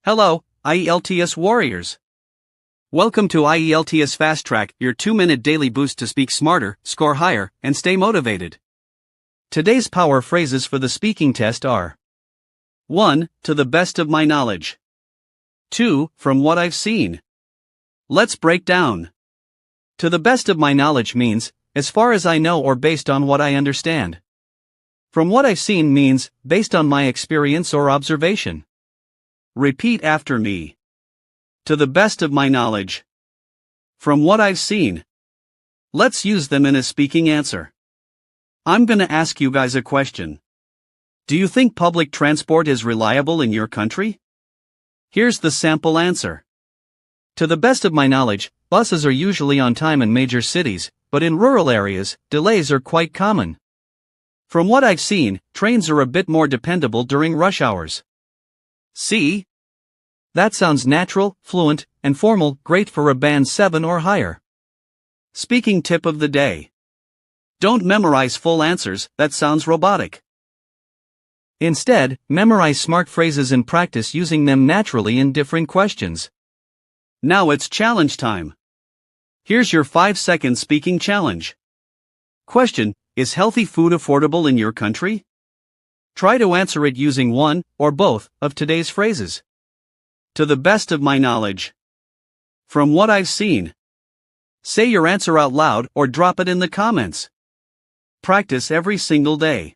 Hello, IELTS warriors. Welcome to IELTS Fast Track, your 2-minute daily boost to speak smarter, score higher, and stay motivated. Today's power phrases for the speaking test are 1. To the best of my knowledge. 2. From what I've seen. Let's break down. To the best of my knowledge means, as far as I know or based on what I understand. From what I've seen means, based on my experience or observation. Repeat after me. To the best of my knowledge. From what I've seen. Let's use them in a speaking answer. I'm gonna ask you guys a question. Do you think public transport is reliable in your country? Here's the sample answer. To the best of my knowledge, buses are usually on time in major cities, but in rural areas, delays are quite common. From what I've seen, trains are a bit more dependable during rush hours. See? That sounds natural, fluent, and formal, great for a band 7 or higher. Speaking tip of the day. Don't memorize full answers, that sounds robotic. Instead, memorize smart phrases and practice using them naturally in different questions. Now it's challenge time. Here's your 5-second speaking challenge. Question: Is healthy food affordable in your country? Try to answer it using one, or both, of today's phrases. To the best of my knowledge. From what I've seen. Say your answer out loud or drop it in the comments. Practice every single day.